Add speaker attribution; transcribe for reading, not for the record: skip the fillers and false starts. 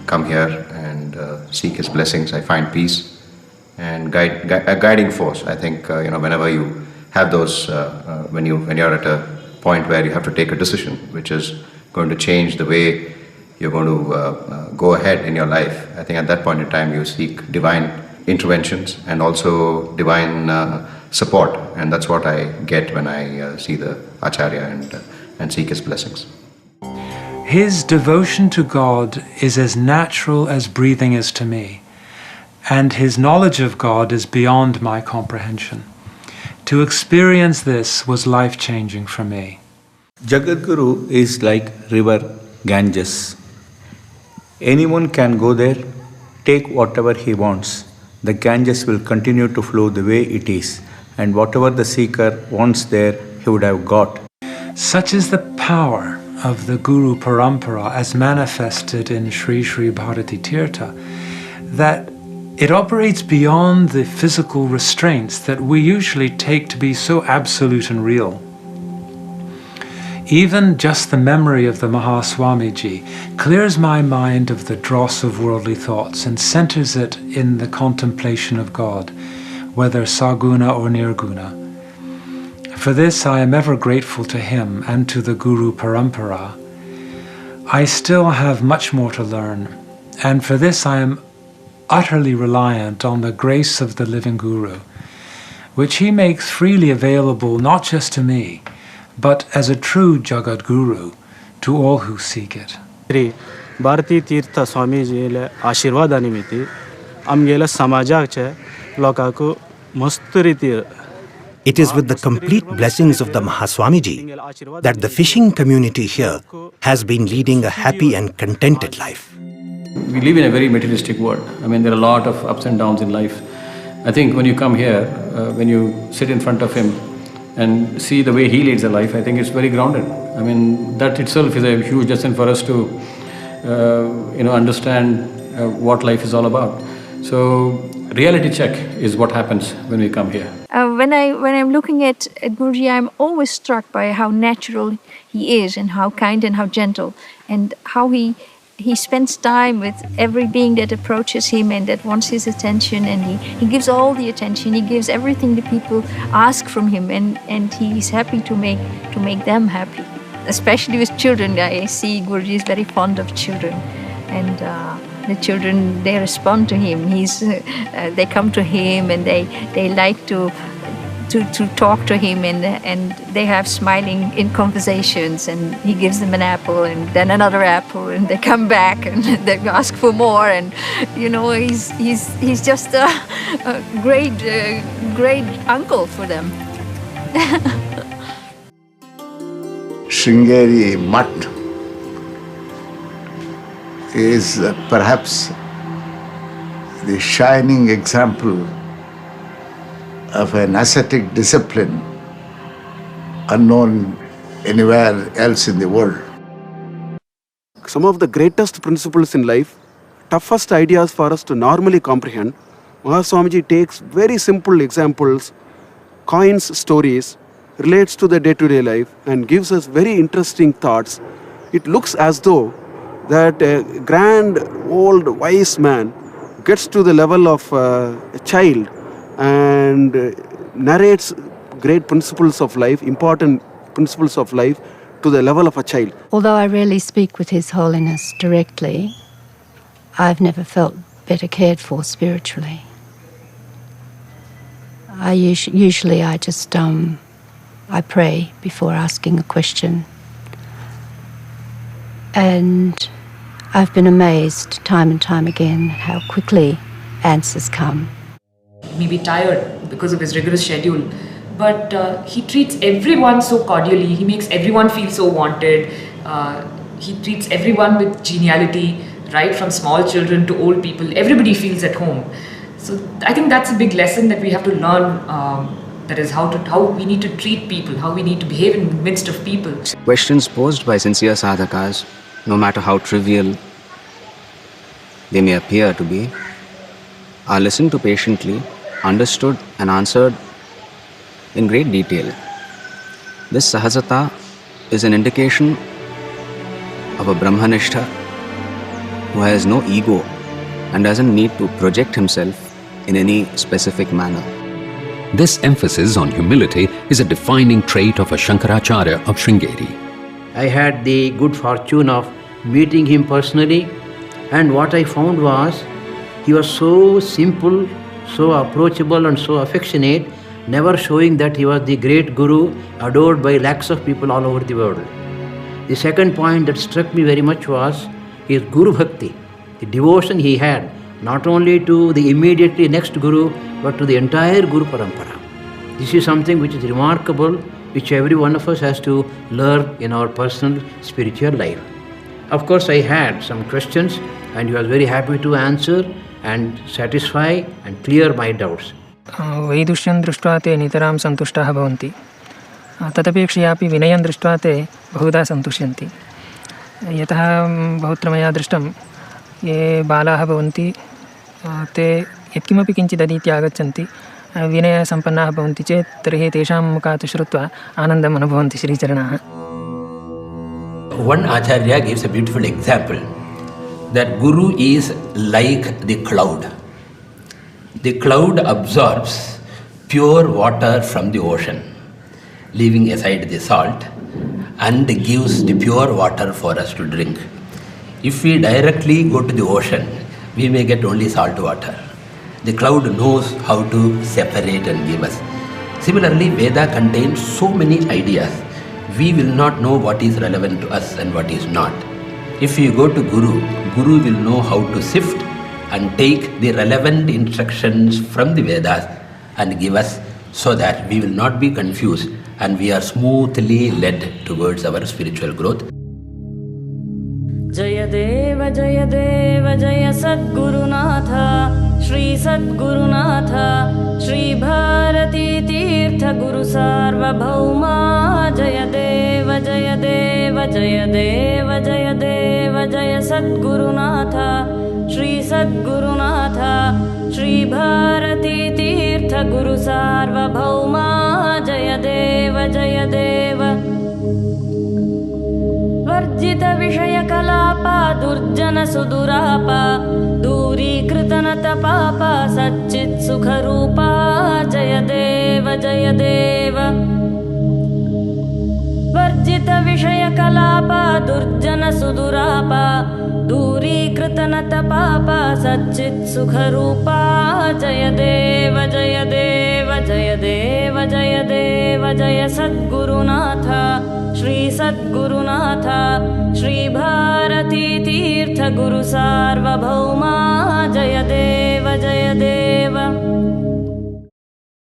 Speaker 1: come here and seek his blessings, I find peace and a guiding force. I think whenever you have those, when you're at a point where you have to take a decision which is going to change the way you're going to go ahead in your life, I think at that point in time you seek divine interventions and also divine support, and that's what I get when I see the Acharya and seek his blessings.
Speaker 2: His devotion to God is as natural as breathing is to me, and his knowledge of God is beyond my comprehension. To experience this was life-changing for me.
Speaker 3: Jagadguru is like river Ganges. Anyone can go there, take whatever he wants. The Ganges will continue to flow the way it is, and whatever the seeker wants there, he would have got.
Speaker 2: Such is the power of the Guru Parampara as manifested in Sri Sri Bharathi Tirtha, that it operates beyond the physical restraints that we usually take to be so absolute and real. Even just the memory of the Mahaswamiji clears my mind of the dross of worldly thoughts and centers it in the contemplation of God, whether saguna or nirguna. For this I am ever grateful to him and to the Guru Parampara. I still have much more to learn, and for this I am utterly reliant on the grace of the living Guru, which he makes freely available not just to me, but as a true Jagadguru to all who seek it.
Speaker 4: Shri Bharathi Tirtha Swamiji Ashirvada nimiti amgela samajak lokaku musturitir.
Speaker 5: It is with the complete blessings of the Mahaswamiji that the fishing community here has been leading a happy and contented life.
Speaker 6: We live in a very materialistic world. I mean, there are a lot of ups and downs in life. I think when you come here, when you sit in front of him and see the way he leads a life, I think it's very grounded. I mean, that itself is a huge lesson for us to, understand what life is all about. So, reality check is what happens when we come here.
Speaker 7: When I'm looking at Guruji, I'm always struck by how natural he is and how kind and how gentle, and how he spends time with every being that approaches him and that wants his attention, and he gives all the attention, he gives everything the people ask from him, and he's happy to make them happy. Especially with children, I see Guruji is very fond of children, and the children, they respond to him. They come to him and they like to talk to him, and they have smiling in conversations, and he gives them an apple and then another apple, and they come back and they ask for more, and he's just a great uncle for them.
Speaker 8: Śringēri Mutth is perhaps the shining example of an ascetic discipline unknown anywhere else in the world.
Speaker 4: Some of the greatest principles in life, toughest ideas for us to normally comprehend, Mahaswamiji takes very simple examples, coins stories, relates to the day-to-day life, and gives us very interesting thoughts. It looks as though that a grand, old, wise man gets to the level of a child and narrates great principles of life, important principles of life, to the level of a child.
Speaker 9: Although I rarely speak with His Holiness directly, I've never felt better cared for spiritually. Usually I just I pray before asking a question, and I've been amazed time and time again how quickly answers come.
Speaker 10: He may be tired because of his rigorous schedule, but he treats everyone so cordially. He makes everyone feel so wanted. He treats everyone with geniality, right from small children to old people. Everybody feels at home. So I think that's a big lesson that we have to learn. That is how we need to treat people, how we need to behave in the midst of people.
Speaker 11: Questions posed by sincere sadhakas, no matter how trivial they may appear to be, are listened to patiently, understood and answered in great detail. This sahajata is an indication of a brahmanishtha who has no ego and doesn't need to project himself in any specific manner.
Speaker 12: This emphasis on humility is a defining trait of a Shankaracharya of Sringeri.
Speaker 13: I had the good fortune of meeting him personally, and what I found was he was so simple, so approachable and so affectionate, never showing that he was the great guru adored by lakhs of people all over the world. The second point that struck me very much was his Guru Bhakti, the devotion he had not only to the immediately next guru but to the entire Guru Parampara. This is something which is remarkable, which every one of us has to learn in our personal spiritual life. Of course, I had some questions and he was very happy to answer and satisfy and clear my doubts.
Speaker 14: वैदुष्यं दृष्ट्वा ते नितरां सन्तुष्टाः भवन्ति, तदपेक्षयापि विनयं दृष्ट्वा ते बहुधा सन्तुष्यन्ति. यतः बहुत्र मया दृष्टं ये बालाः भवन्ति ते यत्किमपि किञ्चित् अधीत्य आगच्छन्ति, विनयसम्पन्नाः भवन्ति चेत् तर्हि तेषां मुखात् श्रुत्वा आनन्दम् अनुभवन्ति श्रीचरणाः.
Speaker 15: One Acharya gives a beautiful example that Guru is like the cloud. The cloud absorbs pure water from the ocean, leaving aside the salt, and gives the pure water for us to drink. If we directly go to the ocean, we may get only salt water. The cloud knows how to separate and give us. Similarly, Veda contains so many ideas. We will not know what is relevant to us and what is not. If we go to Guru, Guru will know how to sift and take the relevant instructions from the Vedas and give us, so that we will not be confused and we are smoothly led towards our spiritual growth.
Speaker 16: Jayadeva Jayadeva Jaya Sadgurunatha Shri Sadgurunatha Shri Bharathi Tirtha Guru Sarvabhauma Jayadeva Jayadeva Jayadeva Jayadeva Jaya Sadgurunatha Shri Sadgurunatha Shri Bharathi Tirtha Guru Sarvabhauma Jayadeva Jayadeva Varjita Vishaya Kalapa Durjana Sudurapa Durīkrita Nata Papa Satchit Sukharupa Jayadeva Jayadeva Varjita Vishaya Kalapa Durjana Sudurapa Durīkrita Nata Papa Satchit Sukharupa Jayadeva Jayadeva Jayadeva Jayadeva Jaya Sadgurunatha Shri Sadgurunatha Shri Bharathi Tirtha Guru Sarvabhauma